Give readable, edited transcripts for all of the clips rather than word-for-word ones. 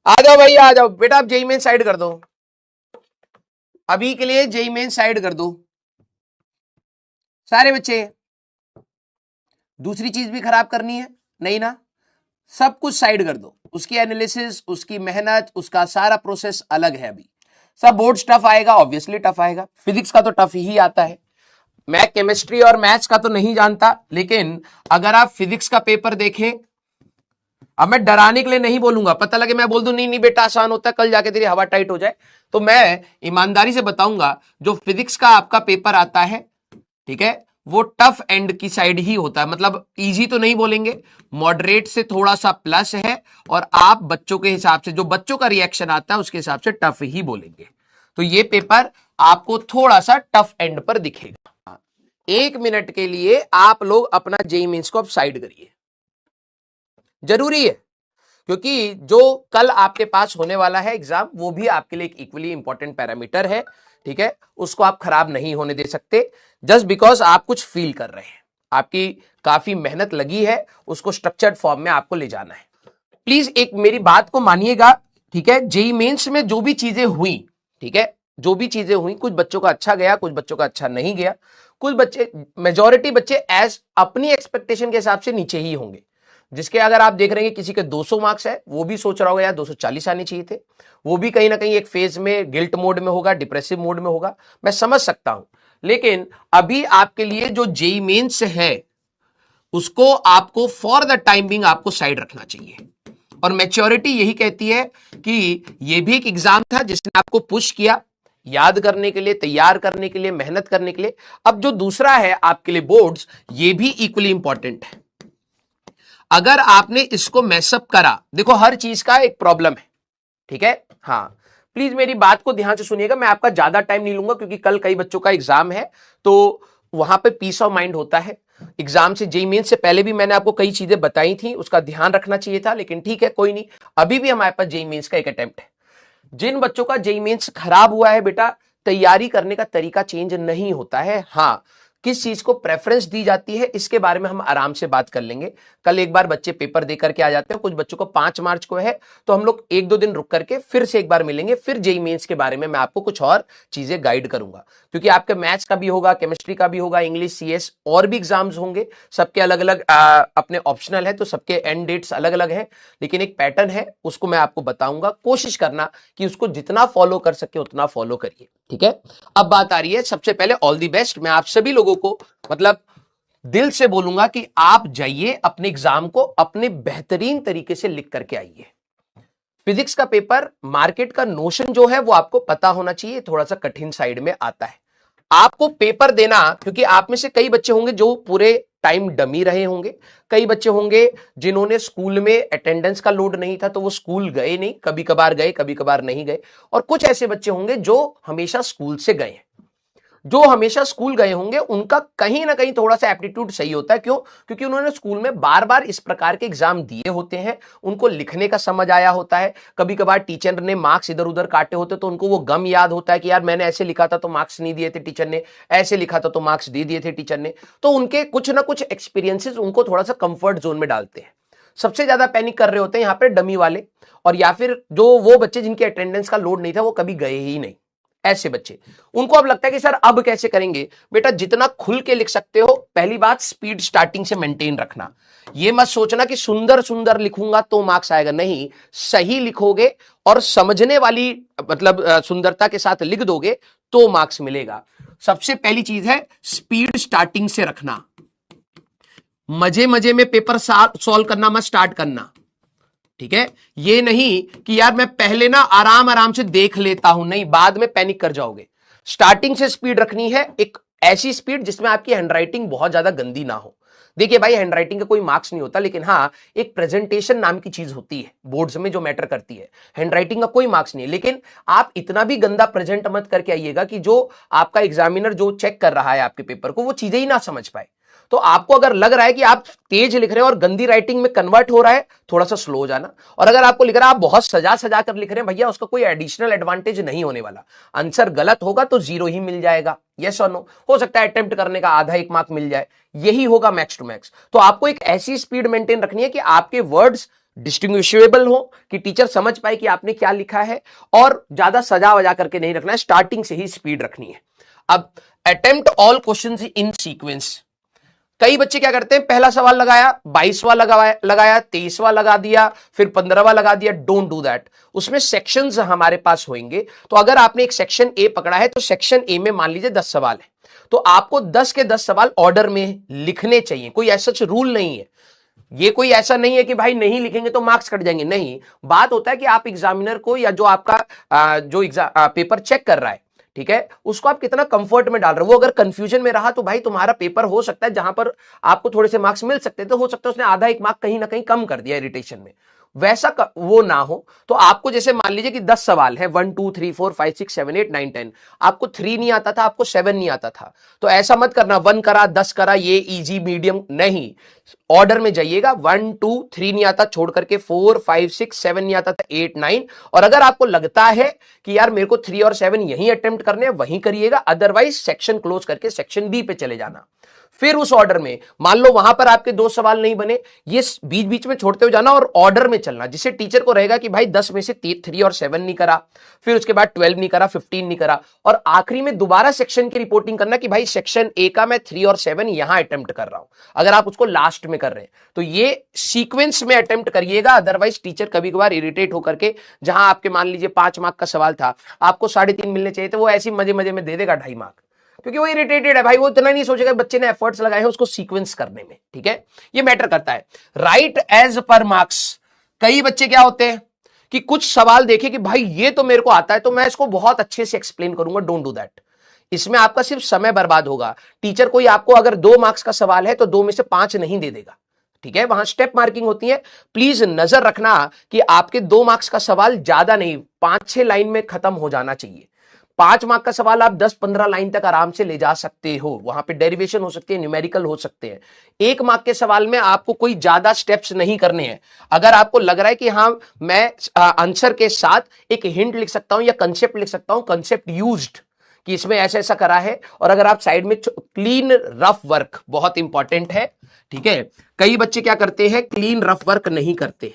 आ जाओ भैया, आ जाओ बेटा, आप जेई मेन साइड कर दो, अभी के लिए जेई मेन साइड कर दो सारे बच्चे। दूसरी चीज भी खराब करनी है नहीं ना, सब कुछ साइड कर दो, उसकी एनालिसिस, उसकी मेहनत, उसका सारा प्रोसेस अलग है। अभी सब बोर्ड टफ आएगा, ऑब्वियसली टफ आएगा, फिजिक्स का तो टफ ही आता है, मैं केमिस्ट्री और मैथ्स का तो नहीं जानता, लेकिन अगर आप फिजिक्स का पेपर देखें, अब मैं डराने के लिए नहीं बोलूंगा, पता लगे मैं बोल दूं नहीं नहीं बेटा आसान होता है, कल जाके तेरी हवा टाइट हो जाए, तो मैं ईमानदारी से बताऊंगा जो फिजिक्स का आपका पेपर आता है, ठीक है, वो टफ एंड की साइड ही होता है, मतलब इजी तो नहीं बोलेंगे, मॉडरेट से थोड़ा सा प्लस है, और आप बच्चों के हिसाब से जो बच्चों का रिएक्शन आता है उसके हिसाब से टफ ही बोलेंगे। तो ये पेपर आपको थोड़ा सा टफ एंड पर दिखेगा। 1 मिनट के लिए आप लोग अपना जेईई मेंस को अब साइड करिए, जरूरी है, क्योंकि जो कल आपके पास होने वाला है एग्जाम, वो भी आपके लिए एक इक्वली इंपॉर्टेंट पैरामीटर है, ठीक है, उसको आप खराब नहीं होने दे सकते जस्ट बिकॉज आप कुछ फील कर रहे हैं, आपकी काफी मेहनत लगी है, उसको स्ट्रक्चर्ड फॉर्म में आपको ले जाना है। प्लीज एक मेरी बात को मानिएगा, ठीक है, जेईई मेंस में जो भी चीजें हुई, ठीक है, जो भी चीजें हुई, कुछ बच्चों का अच्छा गया, कुछ बच्चों का अच्छा नहीं गया, कुछ बच्चे, मेजॉरिटी बच्चे एज अपनी एक्सपेक्टेशन के हिसाब से नीचे ही होंगे, जिसके अगर आप देख रहे हैं किसी के 200 मार्क्स है, वो भी सोच रहा होगा यार 240 आने चाहिए थे, वो भी कहीं ना कहीं एक फेज में गिल्ट मोड में होगा, डिप्रेसिव मोड में होगा, मैं समझ सकता हूं, लेकिन अभी आपके लिए जो जेईई मेंस है उसको आपको फॉर द टाइम बिंग आपको साइड रखना चाहिए, और मैच्योरिटी यही कहती है कि ये भी एक एग्जाम था जिसने आपको पुश किया याद करने के लिए, तैयार करने के लिए, मेहनत करने के लिए। अब जो दूसरा है आपके लिए बोर्ड्स, ये भी इक्वली इंपॉर्टेंट है, अगर आपने इसको मैसअप करा, देखो हर चीज का एक प्रॉब्लम है, ठीक है, हाँ, प्लीज मेरी बात को ध्यान से सुनिएगा, मैं आपका ज्यादा टाइम नहीं लूंगा क्योंकि कल कई बच्चों का एग्जाम है, तो वहां पे पीस ऑफ माइंड होता है। एग्जाम से, जेईई मेंस से पहले भी मैंने आपको कई चीजें बताई थी, उसका ध्यान रखना चाहिए था, लेकिन ठीक है कोई नहीं, अभी भी हमारे पास जेईई मेंस का एक अटेम्प्ट है। जिन बच्चों का जेईई मेंस खराब हुआ है बेटा, तैयारी करने का तरीका चेंज नहीं होता है, हाँ, किस चीज को प्रेफरेंस दी जाती है इसके बारे में हम आराम से बात कर लेंगे। कल एक बार बच्चे पेपर दे करके आ जाते हैं, कुछ बच्चों को 5 मार्च को है, तो हम लोग 1-2 दिन रुक करके फिर से एक बार मिलेंगे, फिर जेईई मेंस के बारे में मैं आपको कुछ और चीजें गाइड करूंगा, क्योंकि आपके मैथ्स का भी होगा, केमिस्ट्री का भी होगा, इंग्लिश, सीएस और भी एग्जाम्स होंगे, सबके अलग अलग अपने ऑप्शनल है, तो सबके एंड डेट्स अलग अलग है, लेकिन एक पैटर्न है उसको मैं आपको बताऊंगा, कोशिश करना कि उसको जितना फॉलो कर सके उतना फॉलो करिए, ठीक है। अब बात आ रही है, सबसे पहले ऑल दी बेस्ट, मैं आप सभी लोगों को मतलब दिल से बोलूंगा कि आप जाइए अपने एग्जाम को अपने बेहतरीन तरीके से लिख करके आइए। फिजिक्स का पेपर, मार्केट का नोशन जो है वो आपको पता होना चाहिए, थोड़ा सा कठिन साइड में आता है आपको पेपर देना, क्योंकि आप में से कई बच्चे होंगे जो पूरे टाइम डमी रहे होंगे, कई बच्चे होंगे जिन्होंने स्कूल में अटेंडेंस का लोड नहीं था तो वो स्कूल गए नहीं, कभी कभार गए, कभी कभार नहीं गए, और कुछ ऐसे बच्चे होंगे जो हमेशा स्कूल से गए हैं। जो हमेशा स्कूल गए होंगे उनका कहीं ना कहीं थोड़ा सा एप्टीट्यूड सही होता है, क्यों? क्योंकि उन्होंने स्कूल में बार बार इस प्रकार के एग्जाम दिए होते हैं, उनको लिखने का समझ आया होता है, कभी कभार टीचर ने मार्क्स इधर उधर काटे होते तो उनको वो गम याद होता है कि यार मैंने ऐसे लिखा था तो मार्क्स नहीं दिए थे टीचर ने, ऐसे लिखा था तो मार्क्स दे दिए थे टीचर ने, तो उनके कुछ ना कुछ एक्सपीरियंसेस उनको थोड़ा सा कंफर्ट जोन में डालते हैं। सबसे ज्यादा पैनिक कर रहे होते हैं यहाँ पे डमी वाले, और या फिर जो वो बच्चे जिनके अटेंडेंस का लोड नहीं था, वो कभी गए ही नहीं, ऐसे बच्चे, उनको अब लगता है कि सर अब कैसे करेंगे। बेटा जितना खुल के लिख सकते हो, पहली बात स्पीड स्टार्टिंग से मेंटेन रखना, ये मत सोचना कि सुंदर सुंदर लिखूंगा तो मार्क्स आएगा, नहीं, सही लिखोगे और समझने वाली मतलब सुंदरता के साथ लिख दोगे तो मार्क्स मिलेगा। सबसे पहली चीज है स्पीड स्टार्टिंग से रखना, मजे मजे में पेपर सॉल्व करना मत स्टार्ट करना, ठीक है, ये नहीं कि यार मैं पहले ना आराम आराम से देख लेता हूं, नहीं, बाद में पैनिक कर जाओगे। स्टार्टिंग से स्पीड रखनी है, एक ऐसी स्पीड जिसमें आपकी हैंडराइटिंग बहुत ज्यादा गंदी ना हो। देखिए भाई, हैंडराइटिंग का कोई मार्क्स नहीं होता, लेकिन हाँ एक प्रेजेंटेशन नाम की चीज होती है बोर्ड्स में जो मैटर करती है, हैंडराइटिंग का कोई मार्क्स नहीं है, लेकिन आप इतना भी गंदा प्रेजेंट मत करके आइएगा कि जो आपका एग्जामिनर जो चेक कर रहा है आपके पेपर को वो चीजें ही ना समझ पाए। तो आपको अगर लग रहा है कि आप तेज लिख रहे हैं और गंदी राइटिंग में कन्वर्ट हो रहा है, थोड़ा सा स्लो हो जाना, और अगर आपको लिख रहा है आप बहुत सजा सजा कर लिख रहे हैं, भैया उसका कोई एडिशनल एडवांटेज नहीं होने वाला, आंसर गलत होगा तो 0 ही मिल जाएगा, यस और नो, हो सकता है अटेम्प्ट करने का आधा 1 मार्क मिल जाए, यही होगा मैक्स टू मैक्स। तो आपको एक ऐसी स्पीड मेंटेन रखनी है कि आपके वर्ड्स डिस्टिंग्विशेबल हो कि टीचर समझ पाए कि आपने क्या लिखा है, और ज्यादा सजा वजा करके नहीं रखना है, स्टार्टिंग से ही स्पीड रखनी है। अब attempt all questions in sequence. कई बच्चे क्या करते हैं, पहला सवाल लगाया, 22वां लगाया 23वां लगा दिया, फिर 15वां लगा दिया। Don't do that. उसमें सेक्शंस हमारे पास होंगे, तो अगर आपने एक सेक्शन ए पकड़ा है तो सेक्शन ए में मान लीजिए 10 सवाल है, तो आपको 10 के 10 सवाल ऑर्डर में लिखने चाहिए। कोई ऐसा रूल नहीं है, ये कोई ऐसा नहीं है कि भाई नहीं लिखेंगे तो मार्क्स कट जाएंगे, नहीं। बात होता है कि आप एग्जामिनर को या जो आपका जो पेपर चेक कर रहा है, ठीक है, उसको आप कितना कंफर्ट में डाल रहे हो। वो अगर कंफ्यूजन में रहा तो भाई तुम्हारा पेपर हो सकता है जहां पर आपको थोड़े से मार्क्स मिल सकते हैं, तो हो सकता है उसने आधा एक मार्क कहीं ना कहीं कम कर दिया इरिटेशन में, वैसा वो ना हो। तो आपको जैसे मान लीजिए कि 10 सवाल है, 1 2 3 4 5 6 7 8 9 10, आपको 3 नहीं आता था, आपको 7 नहीं आता था, तो ऐसा मत करना 1 करा 10 करा, ये इजी मीडियम नहीं। ऑर्डर में जाइएगा, 1 2 3 नहीं आता छोड़ करके 4 5 6 7 नहीं आता था 8 9, और अगर आपको लगता है कि यार मेरे को 3 और 7 यहीं अटेम्प्ट करने हैं, वहीं करिएगा, अदरवाइज सेक्शन क्लोज करके सेक्शन बी पे चले जाना। फिर उस ऑर्डर में मान लो वहां पर आपके 2 सवाल नहीं बने, ये बीच बीच में छोड़ते हुए जाना और ऑर्डर में चलना, जिससे टीचर को रहेगा कि भाई 10 में से 3 और 7 नहीं करा, फिर उसके बाद 12 नहीं करा, 15 नहीं करा, और आखिरी में दोबारा सेक्शन की रिपोर्टिंग करना कि भाई सेक्शन ए का मैं 3 और 7 यहां अटेम्प्ट कर रहा हूं, अगर आप उसको लास्ट में कर रहे हैं तो ये सीक्वेंस में अटेम्प्ट करिएगा। अदरवाइज टीचर कभी कभार इरिटेट होकर के, जहां आपके मान लीजिए 5 मार्क का सवाल था, आपको 3.5 मिलने चाहिए थे, वो ऐसी मजे मजे में दे देगा 2.5 मार्क, क्योंकि वो इरिटेटेड है भाई, वो इतना नहीं सोचेगा बच्चे ने एफर्ट्स लगाए हैं उसको सीक्वेंस करने में, ठीक है, ये मैटर करता है। Right as per marks. कई बच्चे क्या होते हैं कि कुछ सवाल देखे कि भाई ये तो मेरे को आता है तो मैं इसको बहुत अच्छे से एक्सप्लेन करूंगा, डोंट डू दैट। इसमें आपका सिर्फ समय बर्बाद होगा। टीचर कोई आपको अगर 2 मार्क्स का सवाल है तो 2 में से 5 नहीं दे देगा, ठीक है, वहां स्टेप मार्किंग होती है। प्लीज नजर रखना कि आपके 2 मार्क्स का सवाल ज्यादा नहीं, 5-6 लाइन में खत्म हो जाना चाहिए। 5 मार्क का सवाल आप 10-15 लाइन तक आराम से ले जा सकते हो, वहां पे डेरिवेशन हो सकती है, न्यूमेरिकल हो सकते हैं। 1 मार्क के सवाल में आपको कोई ज्यादा स्टेप्स नहीं करने हैं। अगर आपको लग रहा है कि हाँ मैं आंसर के साथ एक हिंट लिख सकता हूं या कंसेप्ट लिख सकता हूं, कंसेप्ट यूज्ड कि इसमें ऐसा ऐसा करा है, और अगर आप साइड में क्लीन रफ वर्क बहुत इंपॉर्टेंट है, ठीक है। कई बच्चे क्या करते हैं, क्लीन रफ वर्क नहीं करते,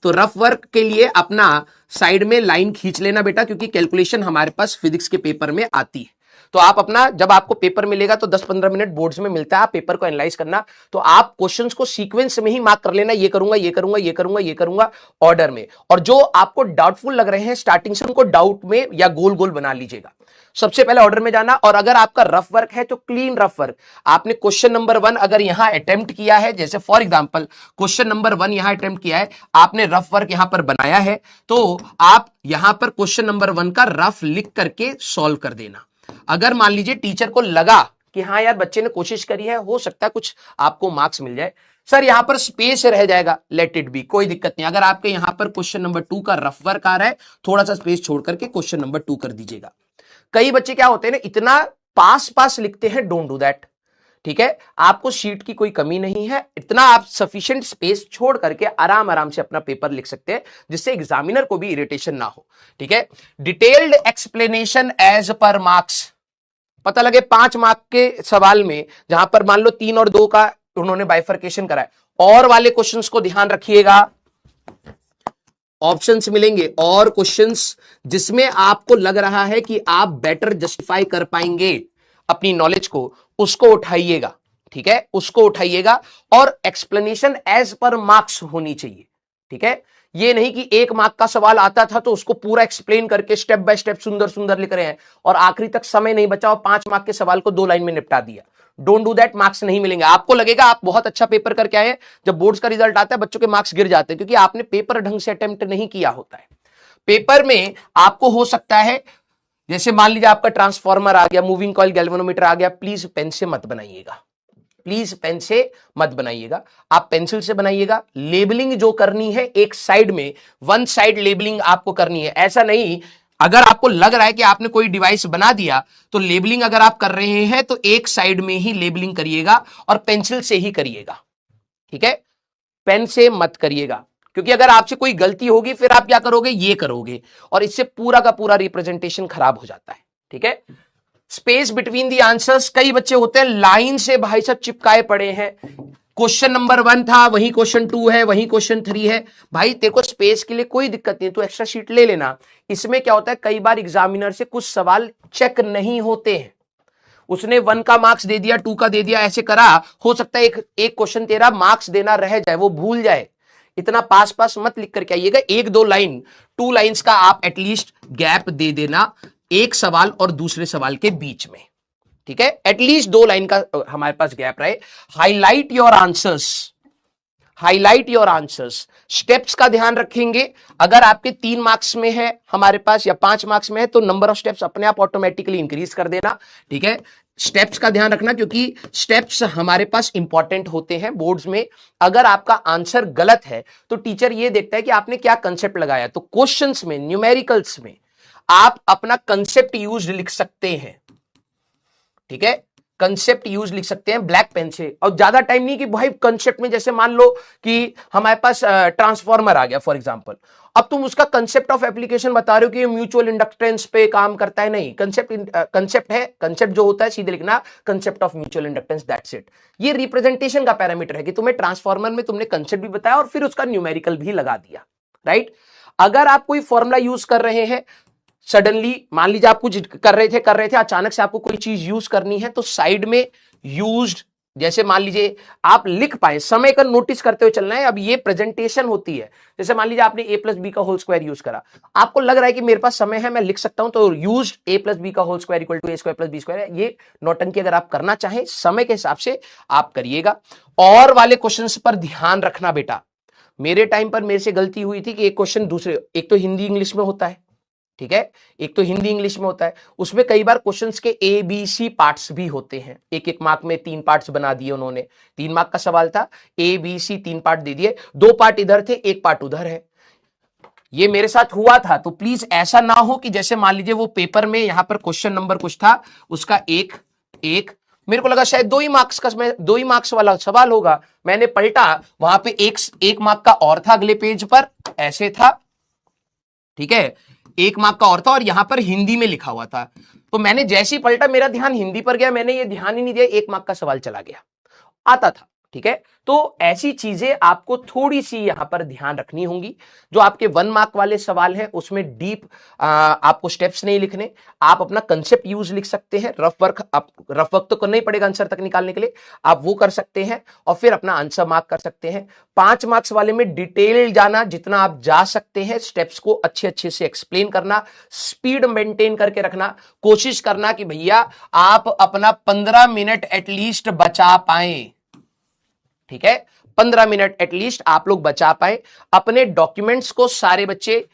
तो रफ वर्क के लिए अपना साइड में लाइन खींच लेना बेटा, क्योंकि कैलकुलेशन हमारे पास फिजिक्स के पेपर में आती है। तो आप अपना, जब आपको पेपर मिलेगा तो 10-15 मिनट बोर्ड्स में मिलता है, आप पेपर को एनालाइज करना, तो आप क्वेश्चंस को सीक्वेंस में ही मार्क कर लेना, ये करूंगा ये करूंगा ये करूंगा ये करूंगा ऑर्डर में। और जो आपको डाउटफुल लग रहे हैं स्टार्टिंग से, उनको डाउट में या गोल गोल बना लीजिएगा, सबसे पहले ऑर्डर में जाना। और अगर आपका रफ वर्क है तो क्लीन रफ वर्क, आपने क्वेश्चन नंबर 1 अगर यहां अटेम्प्ट किया है, जैसे फॉर एग्जांपल क्वेश्चन नंबर 1 यहां अटेम्प्ट किया है, आपने रफ वर्क यहां पर बनाया है, तो आप यहां पर क्वेश्चन नंबर 1 का रफ लिख करके सॉल्व कर देना। अगर मान लीजिए टीचर को लगा कि हाँ यार बच्चे ने कोशिश करी है, हो सकता है कुछ आपको मार्क्स मिल जाए, सर यहां पर स्पेस रह जाएगा, लेट इट बी, कोई दिक्कत नहीं। अगर आपके यहां पर क्वेश्चन नंबर 2 का रफ वर्क आ रहा है, थोड़ा सा स्पेस छोड़ करके क्वेश्चन नंबर 2 कर दीजिएगा। कई बच्चे क्या होते हैं ना, इतना पास पास लिखते हैं, डोंट डू दैट, ठीक है। आपको शीट की कोई कमी नहीं है, इतना आप सफिशिएंट स्पेस छोड़ करके आराम आराम से अपना पेपर लिख सकते हैं, जिससे एग्जामिनर को भी इरिटेशन ना हो, ठीक है। Detailed explanation as per marks. पता लगे 5 मार्क के सवाल में जहां पर मान लो 3 और 2 का उन्होंने बाइफर्केशन करा है, और वाले क्वेश्चंस को ध्यान रखिएगा, ऑप्शंस मिलेंगे और क्वेश्चंस जिसमें आपको लग रहा है कि आप बेटर जस्टिफाई कर पाएंगे अपनी नॉलेज को, उसको उठाइएगा, ठीक है, उसको उठाइएगा। और एक्सप्लेनेशन एज पर मार्क्स होनी चाहिए, ठीक है। ये नहीं कि 1 मार्क का सवाल आता था तो उसको पूरा एक्सप्लेन करके स्टेप बाय स्टेप सुंदर सुंदर लिख रहे हैं, और आखिरी तक समय नहीं बचा और 5 मार्क के सवाल को 2 लाइन में निपटा दिया। डोंट डू दैट, मार्क्स नहीं मिलेंगे। आपको लगेगा आप बहुत अच्छा पेपर करके आए, जब बोर्ड्स का रिजल्ट आता है बच्चों के मार्क्स गिर जाते हैं, क्योंकि आपने पेपर ढंग से अटेम्प्ट नहीं किया होता है। पेपर में आपको हो सकता है, जैसे मान लीजिए आपका ट्रांसफार्मर आ गया, मूविंग कॉइल, गैल्वेनोमीटर आ गया, प्लीज पेन से मत बनाइएगा, प्लीज पेन से मत बनाइएगा, आप पेंसिल से बनाइएगा। लेबलिंग जो करनी है एक साइड में, वन साइड लेबलिंग आपको करनी है। ऐसा नहीं, अगर आपको लग रहा है कि आपने कोई डिवाइस बना दिया तो लेबलिंग अगर आप कर रहे हैं तो एक साइड में ही लेबलिंग करिएगा और पेंसिल से ही करिएगा, ठीक है, पेन से मत करिएगा, क्योंकि अगर आपसे कोई गलती होगी फिर आप क्या करोगे, ये करोगे, और इससे पूरा का पूरा रिप्रेजेंटेशन खराब हो जाता है, ठीक है। स्पेस बिटवीन दी आंसर्स, कई बच्चे होते हैं लाइन से भाई साहब चिपकाए पड़े हैं, क्वेश्चन नंबर 1 था, वही क्वेश्चन 2 है, वही क्वेश्चन 3 है। भाई तेरे को स्पेस के लिए कोई दिक्कत नहीं, तू एक्स्ट्रा शीट ले लेना। इसमें क्या होता है, कई बार एग्जामिनर से कुछ सवाल चेक नहीं होते हैं। उसने 1 का मार्क्स दे दिया, 2 का दे दिया, ऐसे करा, हो सकता है एक क्वेश्चन तेरा मार्क्स देना रह जाए, वो भूल जाए। इतना पास पास मत लिख करके आइएगा, 1-2 लाइन, 2 लाइंस का आप एटलीस्ट गैप दे देना एक सवाल और दूसरे सवाल के बीच में, ठीक है। एटलीस्ट 2 लाइन का हमारे पास गैप रहे। Highlight your answers, highlight your answers. Steps का ध्यान रखेंगे। अगर आपके 3 मार्क्स में है हमारे पास या 5 मार्क्स में है तो नंबर ऑफ स्टेप्स अपने आप ऑटोमेटिकली इंक्रीज कर देना, ठीक है। स्टेप्स का ध्यान रखना क्योंकि स्टेप्स हमारे पास इंपॉर्टेंट होते हैं बोर्ड्स में। अगर आपका आंसर गलत है तो टीचर ये देखता है कि आपने क्या कंसेप्ट लगाया। तो क्वेश्चंस में, न्यूमेरिकल्स में आप अपना कंसेप्ट यूज लिख सकते हैं, ठीक है। कंसेप्ट यूज लिख सकते हैं ब्लैक पेन से, और ज्यादा टाइम नहीं कि भाई कंसेप्ट में, जैसे मान लो कि हमारे पास ट्रांसफॉर्मर आ गया फॉर एग्जांपल, अब तुम उसका कंसेप्ट ऑफ एप्लीकेशन बता रहे हो कि ये म्यूचुअल इंडक्टेंस पे काम करता है। नहीं, कंसेप्ट है, कंसेप्ट जो होता है सीधे लिखना concept of mutual inductance, that's it. ये रिप्रेजेंटेशन का पैरामीटर है कि तुम्हें ट्रांसफॉर्मर में तुमने कंसेप्ट भी बताया और फिर उसका न्यूमेरिकल भी लगा दिया, राइट। अगर आप कोई फॉर्मूला यूज कर रहे हैं, सडनली मान लीजिए आप कुछ कर रहे थे, अचानक से आपको कोई चीज यूज करनी है, तो साइड में यूज्ड, जैसे मान लीजिए आप लिख पाए, समय का नोटिस करते हुए चलना है। अब ये प्रेजेंटेशन होती है, जैसे मान लीजिए आपने a + b का होल स्क्वायर यूज करा, आपको लग रहा है कि मेरे पास समय है, मैं लिख सकता हूं, तो यूज्ड a + b का whole square equal to a square + b square है। ये नौटंकी अगर आप करना चाहें समय के हिसाब से आप करिएगा। और वाले क्वेश्चंस पर ध्यान रखना बेटा। मेरे टाइम पर मेरे से गलती हुई थी कि एक क्वेश्चन दूसरे, एक तो हिंदी इंग्लिश में होता है, ठीक है, एक तो हिंदी इंग्लिश में होता है, उसमें कई बार क्वेश्चंस के ABC पार्ट्स भी होते हैं। एक मार्क में 3 पार्ट्स बना दिए उन्होंने, 3 मार्क का सवाल था, ABC 3 पार्ट दे दिए, 2 पार्ट इधर थे, 1 पार्ट उधर है। ये मेरे साथ हुआ था, तो प्लीज ऐसा ना हो कि जैसे मान लीजिए वो पेपर में यहां पर क्वेश्चन नंबर कुछ था, उसका एक मेरे को लगा शायद 2 ही मार्क्स का, 2 ही मार्क्स वाला सवाल होगा, मैंने पलटा, वहां पे एक मार्क का और था, अगले पेज पर ऐसे था, ठीक है, 1 मार्क का और था और यहां पर हिंदी में लिखा हुआ था। तो मैंने जैसे ही पलटा, मेरा ध्यान हिंदी पर गया, मैंने ये ध्यान ही नहीं दिया, 1 मार्क का सवाल चला गया, आता था, ठीक है। तो ऐसी चीजें आपको थोड़ी सी यहां पर ध्यान रखनी होंगी। जो आपके 1 मार्क वाले सवाल हैं उसमें डीप आपको स्टेप्स नहीं लिखने, आप अपना कंसेप्ट यूज लिख सकते हैं। रफ वर्क तो करना ही पड़ेगा आंसर तक निकालने के लिए, आप वो कर सकते हैं और फिर अपना आंसर मार्क कर सकते हैं। 5 मार्क्स वाले में डिटेल जाना, जितना आप जा सकते हैं, स्टेप्स को अच्छे से एक्सप्लेन करना, स्पीड मेंटेन करके रखना, कोशिश करना कि भैया आप अपना 15 मिनट एटलीस्ट बचा पाए, ठीक है, 15 मिनट एटलीस्ट आप लोग बचा पाए। अपने डॉक्यूमेंट्स को, सारे बच्चे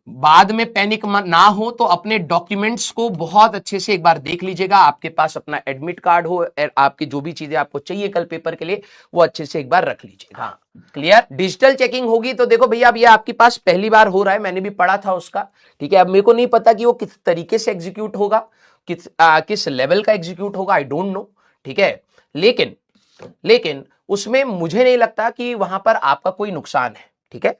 बाद में पैनिक ना हो तो अपने डॉक्यूमेंट्स को बहुत अच्छे से एक बार देख लीजिएगा। आपके पास अपना एडमिट कार्ड हो, आपकी जो भी चीजें आपको चाहिए कल पेपर के लिए, वो अच्छे से एक बार रख लीजिएगा। क्लियर। डिजिटल चेकिंग होगी तो देखो भैया, अब ये आपके पास पहली बार हो रहा है, मैंने भी पढ़ा था उसका, ठीक है। अब मेरे को नहीं पता कि वो किस तरीके से एग्जीक्यूट होगा, किस लेवल का एग्जीक्यूट होगा, आई डोंट नो, ठीक है। लेकिन उसमें मुझे नहीं लगता कि वहां पर आपका कोई नुकसान है, ठीक है।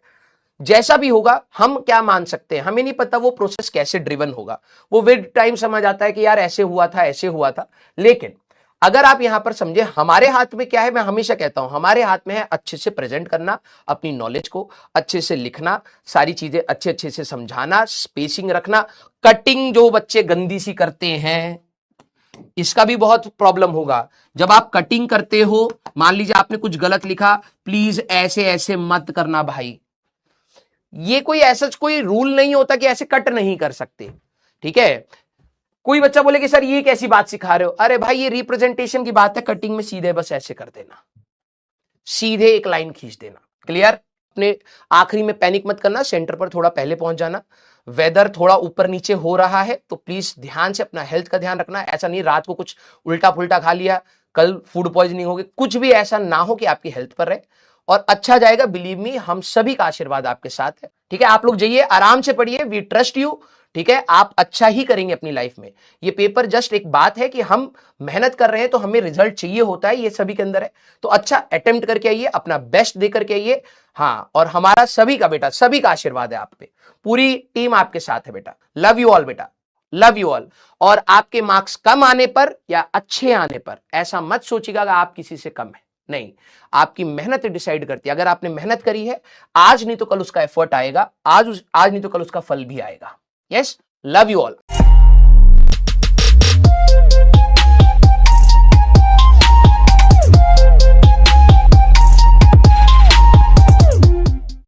जैसा भी होगा, हम क्या मान सकते हैं, हमें नहीं पता वो प्रोसेस कैसे ड्रिवन होगा, वो विद टाइम समझ आता है कि यार ऐसे हुआ था। लेकिन अगर आप यहां पर समझे, हमारे हाथ में क्या है, मैं हमेशा कहता हूं हमारे हाथ में है अच्छे से प्रेजेंट करना, अपनी नॉलेज को अच्छे से लिखना, सारी चीजें अच्छे से समझाना, स्पेसिंग रखना। कटिंग जो बच्चे गंदी सी करते हैं, इसका भी बहुत प्रॉब्लम होगा। जब आप कटिंग करते हो, मान लीजिए आपने कुछ गलत लिखा, प्लीज ऐसे मत करना भाई। ये कोई रूल नहीं होता कि ऐसे कट नहीं कर सकते, ठीक है। कोई बच्चा बोले कि सर ये कैसी बात सिखा रहे हो, अरे भाई ये रिप्रेजेंटेशन की बात है, कटिंग में सीधे बस ऐसे कर देना, सीधे एक लाइन खींच देना। क्लियर। अपने आखिरी में पैनिक मत करना, सेंटर पर थोड़ा पहले पहुंच जाना। वेदर थोड़ा ऊपर नीचे हो रहा है तो प्लीज ध्यान से अपना हेल्थ का ध्यान रखना। ऐसा नहीं रात को कुछ उल्टा पुल्टा खा लिया, कल फूड पॉइजनिंग होगी, कुछ भी ऐसा ना हो कि आपकी हेल्थ पर रहे, और अच्छा जाएगा। बिलीव मी, हम सभी का आशीर्वाद आपके साथ है, ठीक है। आप लोग जाइए, आराम से पढ़िए, वी ट्रस्ट यू, ठीक है। आप अच्छा ही करेंगे अपनी लाइफ में। ये पेपर जस्ट एक बात है कि हम मेहनत कर रहे हैं तो हमें रिजल्ट चाहिए होता है, ये सभी के अंदर है। तो अच्छा अटेम्प्ट करके आइए, अपना बेस्ट दे करके आइए। हाँ, और हमारा सभी का बेटा, सभी का आशीर्वाद है आप पे, पूरी टीम आपके साथ है बेटा। लव यू ऑल बेटा, लव यू ऑल। और आपके मार्क्स कम आने पर या अच्छे आने पर ऐसा मत सोचिएगा कि आप किसी से कम है, नहीं, आपकी मेहनत डिसाइड करती है। अगर आपने मेहनत करी है आज, नहीं तो कल उसका एफर्ट आएगा, आज नहीं तो कल उसका फल भी आएगा। Yes, love you all.